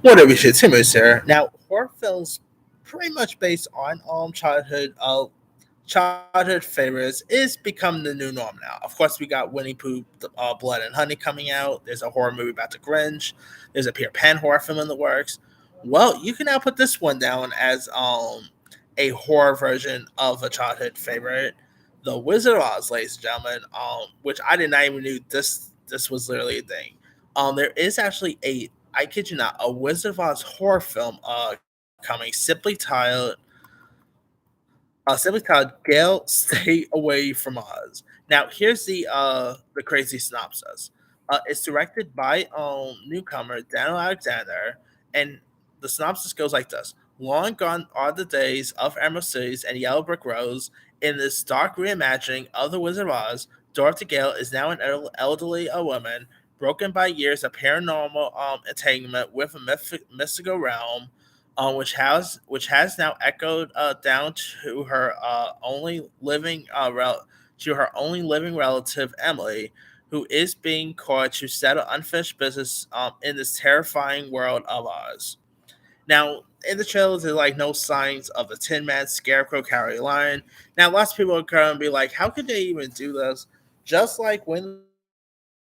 What we should Timmy here. Now, horror films pretty much based on childhood favorites is become the new norm now. Of course, we got Winnie Pooh, Blood and Honey coming out. There's a horror movie about the Grinch. There's a Peter Pan horror film in the works. Well, you can now put this one down as a horror version of a childhood favorite, The Wizard of Oz, ladies and gentlemen. Which I did not even knew this was literally a thing. There is actually I kid you not, a Wizard of Oz horror film coming simply titled Gale, Stay Away from Oz. Now, here's the crazy synopsis. It's directed by newcomer Daniel Alexander, and the synopsis goes like this: Long gone are the days of Emerald Cities and Yellow Brick Roads. In this dark reimagining of the Wizard of Oz, Dorothy Gale is now an elderly woman broken by years of paranormal entanglement with a mystical realm, which has now echoed down to her only living relative Emily, who is being caught to settle unfinished business in this terrifying world of Oz. Now, in the trailer, there's like no signs of the Tin Man, Scarecrow, Cowardly Lion. Now, lots of people are going to be like, "How could they even do this?" Just like Winnie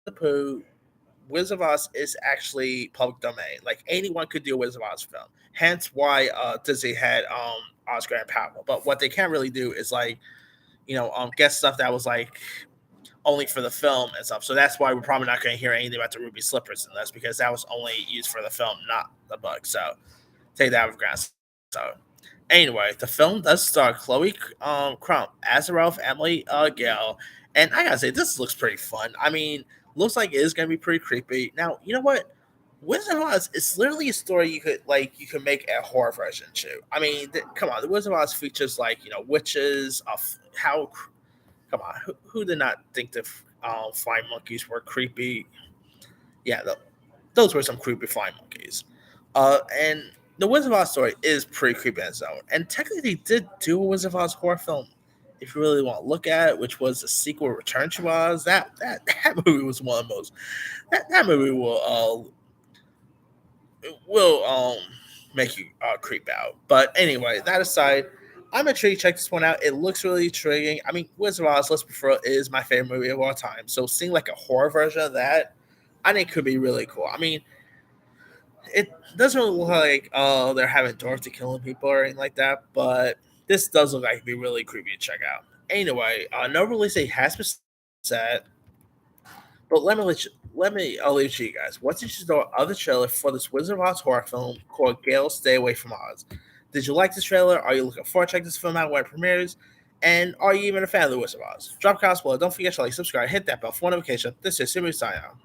the Pooh, Wizard of Oz is actually public domain. Like anyone could do a Wizard of Oz film. Hence why Disney had Oz Grand Power. But what they can't really do is like, get stuff that was like only for the film and stuff. So that's why we're probably not going to hear anything about the ruby slippers in this, because that was only used for the film, not the book. So take that with a grain of salt. Anyway, the film does star Chloe Crump as the role of Emily Gale, and I gotta say, this looks pretty fun. I mean, looks like it is gonna be pretty creepy. Now, you know what? Wizard of Oz is literally a story you could make a horror version to. I mean, come on, the Wizard of Oz features like witches of how. Come on, who did not think the flying monkeys were creepy? Yeah, those were some creepy flying monkeys. And the Wizard of Oz story is pretty creepy in its own. And technically, they did do a Wizard of Oz horror film, if you really want to look at it, which was the sequel Return to Oz. That movie was one of the most. That movie will make you creep out. But anyway, that aside, I'm intrigued to check this one out. It looks really intriguing. I mean, Wizard of Oz, let's be for real, is my favorite movie of all time. So seeing like a horror version of that, I think could be really cool. I mean, it doesn't really look like they're having Dorothy killing people or anything like that, but this does look like it'd be really creepy to check out. Anyway, no release date has been set, but let me leave it to you guys. What did you thought of the trailer for this Wizard of Oz horror film called Gale Stay Away from Oz? Did you like this trailer? Are you looking forward to check this film out when it premieres? And are you even a fan of the Wizard of Oz? Drop comments below. Don't forget to like, subscribe, hit that bell for notification. This is Simi signing out.